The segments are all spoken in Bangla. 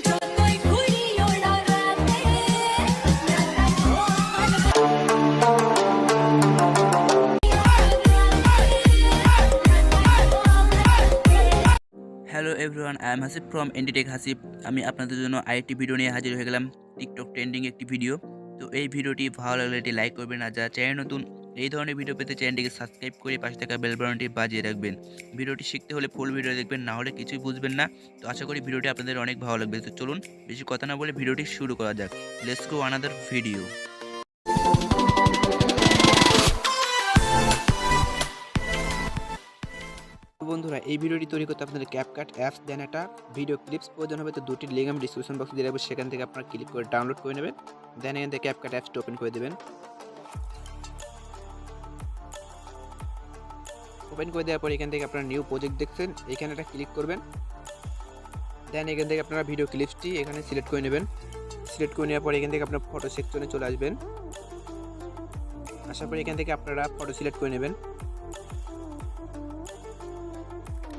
Jotoi Ghuri Urau hello everyone, I am Hasib from এন্ডিটেক হাসিব। আমি আপনাদের জন্য আরেকটি ভিডিও নিয়ে হাজির হয়ে গেলাম, টিকটক ট্রেন্ডিং একটি ভিডিও। তো এই ভিডিওটি ভালো লাগলে এটি লাইক করবেন, আর যারা চ্যানেল নতুন এই ধরনের ভিডিও পেতে চ্যানেলটিকে সাবস্ক্রাইব করে পাশে থাকা বেল বাটনটি বাজিয়ে রাখবেন। ভিডিওটি শিখতে হলে ফুল ভিডিও দেখবেন, না হলে কিছুই বুঝবেন না। তো আশা করি ভিডিওটি আপনাদের অনেক ভালো লাগবে। তো চলুন বেশি কথা না বলে ভিডিওটি শুরু করা যাক। Let's go another video. বন্ধুরা, এই ভিডিওটি তৈরি করতে আপনাদের ক্যাপকাট অ্যাপস দেন একটা ভিডিও ক্লিপস প্রয়োজন হবে। তো দুটি লিঙ্ক আমি ডিসক্রিপশন বক্সে দিয়ে রাখবো, সেখান থেকে আপনারা ক্লিক করে ডাউনলোড করে নেবেন। দেন এখান থেকে ক্যাপকাট অ্যাপসটা ওপেন করে দেবেন। ওপেন করে দেওয়ার পর এখান থেকে আপনারা নিউ প্রজেক্ট দেখছেন, এখানে একটা ক্লিক করবেন। দেন এখান থেকে আপনারা ভিডিও ক্লিপসটি এখানে সিলেক্ট করে নেবেন। সিলেক্ট করে নেওয়ার পর এখান থেকে আপনারা ফটো সেকশনে চলে আসবেন। আসার পর এখান থেকে আপনারা ফটো সিলেক্ট করে নেবেন।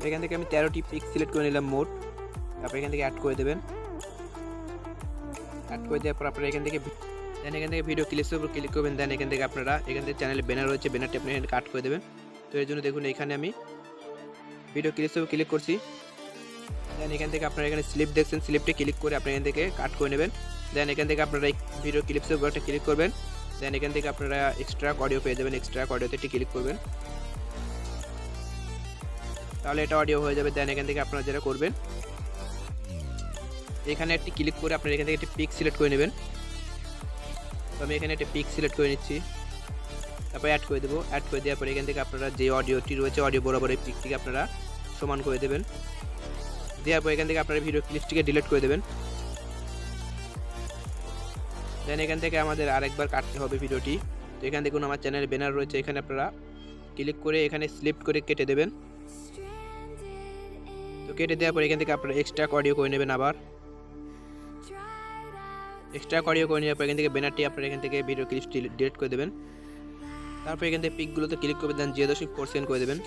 এখান থেকে আমি 13টি পিক সিলেক্ট করে নিলাম মোট। তারপর এখান থেকে অ্যাড করে দেবেন। অ্যাড করে দেওয়ার পর আপনারা এখান থেকে ভিডিও ক্লিপসের উপর ক্লিক করবেন। দেন এখান থেকে আপনারা এখান থেকে চ্যানেলে ব্যানার রয়েছে, ব্যানারটি আপনি এখানে কাট করে দেবেন। তো এর জন্য দেখুন এখানে আমি ভিডিও ক্লিপসের উপর ক্লিক করছি। দেন এখান থেকে আপনারা এখানে স্লিপ দেখছেন, স্লিপটি ক্লিক করে আপনি এখান থেকে কাট করে নেবেন। দেন এখান থেকে আপনারা এই ভিডিও ক্লিপসের উপর একটা ক্লিক করবেন। দেন এখান থেকে আপনারা এক্সট্রা অডিও পেয়ে যাবেন, এক্সট্রা অডিওতে একটি ক্লিক করবেন, তাহলে এটা অডিও হয়ে যাবে। দেন এখান থেকে আপনারা যেটা করবেন এখানে একটি ক্লিক করে আপনারা এখান থেকে একটি পিক সিলেক্ট করে নেবেন। তো আমি এখানে একটি পিক সিলেক্ট করে নিচ্ছি, তারপর অ্যাড করে দেবো। অ্যাড করে দেওয়ার পরে এখান থেকে আপনারা যে অডিওটি রয়েছে অডিও বরাবর এই পিকটিকে আপনারা সমান করে দেবেন। দেওয়ার পর এখান থেকে আপনারা ভিডিও ক্লিপসটিকে ডিলিট করে দেবেন। দেন এখান থেকে আমাদের আরেকবার কাটতে হবে ভিডিওটি। তো এখান দেখুন আমার চ্যানেলের ব্যানার রয়েছে, এখানে আপনারা ক্লিক করে এখানে স্লিপ করে কেটে দেবেন। তো কেটে দেওয়ার পর এখান থেকে আপনারা এক্সট্রা অডিও করে নেবেন। আবার এক্সট্রা অডিও করে নেওয়ার পর এখান থেকে ব্যানারটি আপনারা এখান থেকে ভিডিও ক্লিপসটি ডিলিট করে দেবেন। তারপর এখান থেকে পিকগুলোতে ক্লিক করবেন, দেন 0.5% করে দেবেন।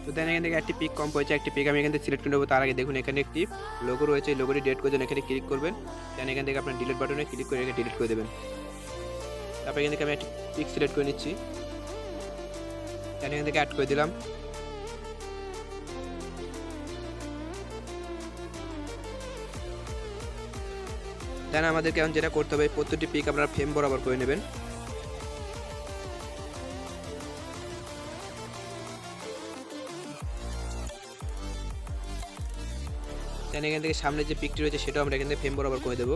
তো দেন এখান থেকে একটি পিক কম পড়েছে, একটি পিক আমি এখান থেকে সিলেক্ট করে নেবো। তার আগে দেখুন এখানে একটি লোগো রয়েছে, লোগোটি ডিলিট করে দেন, এখানে ক্লিক করবেন। দেন এখান থেকে আপনার ডিলিট বাটনে ক্লিক করে এখানে ডিলিট করে দেবেন। তারপর এখান থেকে আমি একটি পিক সিলেক্ট করে নিচ্ছি, দেন এখান থেকে অ্যাড করে দিলাম। দেন আমাদেরকে এখন যেটা করতে হবে, প্রত্যেকটি পিক আপনারা ফ্রেম বরাবর করে নেবেন। দেন এখান থেকে সামনে যে পিকটি রয়েছে সেটাও আমরা এখান থেকে ফ্রেম বরাবর করে দেবো।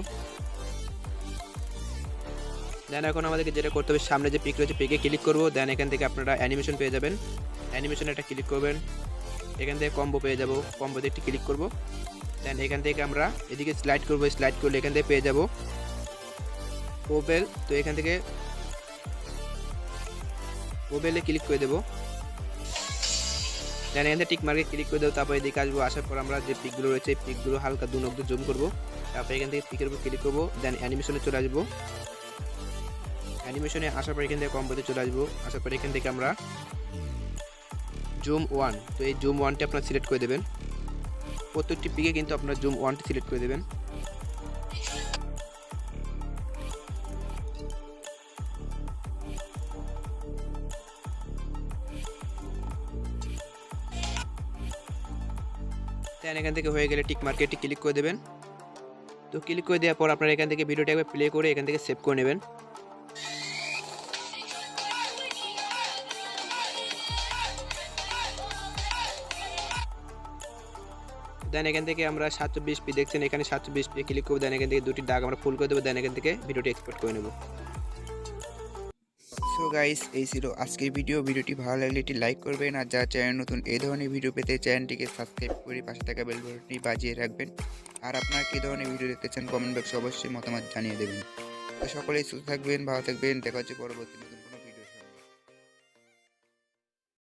দেন এখন আমাদেরকে যেটা করতে হবে, সামনে যে পিক রয়েছে পিকে ক্লিক করবো। দেন এখান থেকে আপনারা অ্যানিমেশন পেয়ে যাবেন, অ্যানিমেশনে একটা ক্লিক করবেন। এখান থেকে কম্বো পেয়ে যাবো, কম্বোতে একটি ক্লিক করবো। দেন এখান থেকে আমরা এদিকে স্লাইড করবো, স্লাইড করলে এখান থেকে পেয়ে যাবো প্রোফাইল। তো এখান থেকে প্রোফাইলে ক্লিক করে দেবো। দেন এখান থেকে টিক মার্কে ক্লিক করে দেবো। তারপর এদিকে আসবো, আসার পর আমরা যে পিকগুলো রয়েছে এই পিকগুলো হালকা 2 নখ জুম করবো। তারপর এখান থেকে পিকের উপর ক্লিক করবো। দেন অ্যানিমেশনে চলে আসবো। অ্যানিমেশনে আসার পর এখান থেকে কম্বোতে চলে আসবো। আসার পর এখান থেকে আমরা জুম 1, তো এই জুম 1টি আপনারা সিলেক্ট করে দেবেন। প্রত্যেকটি পিকে কিন্তু আপনারা জুম 1টি সিলেক্ট করে দেবেন। দেন এখান থেকে হয়ে গেলে টিক মার্কেটটি ক্লিক করে দেবেন। তো ক্লিক করে দেওয়ার পর আপনারা এখান থেকে ভিডিওটা একবার প্লে করে এখান থেকে সেভ করে নেবেন। দেন এখান থেকে আমরা 720p দেখছেন, এখানে 720p ক্লিক করবো। দেন এখান থেকে দুটি দাগ আমরা ফুল করে দেবো। দেন এখান থেকে ভিডিওটি এক্সপোর্ট করে নেব। সো গাইস, এই ছিল আজকের ভিডিওটি ভালো লাগলে এটি লাইক করবেন, আর যারা চ্যানেল নতুন এই ধরনের ভিডিও পেতে চ্যানেলটিকে সাবস্ক্রাইব করে পাশে থাকা বেল বাটনটি বাজিয়ে রাখবেন। আর আপনারা কী ধরনের ভিডিও দেখতে চান কমেন্ট বক্সে অবশ্যই মতামত জানিয়ে দেবেন। তো সকলেই সুস্থ থাকবেন, ভালো থাকবেন, দেখা হচ্ছে পরবর্তী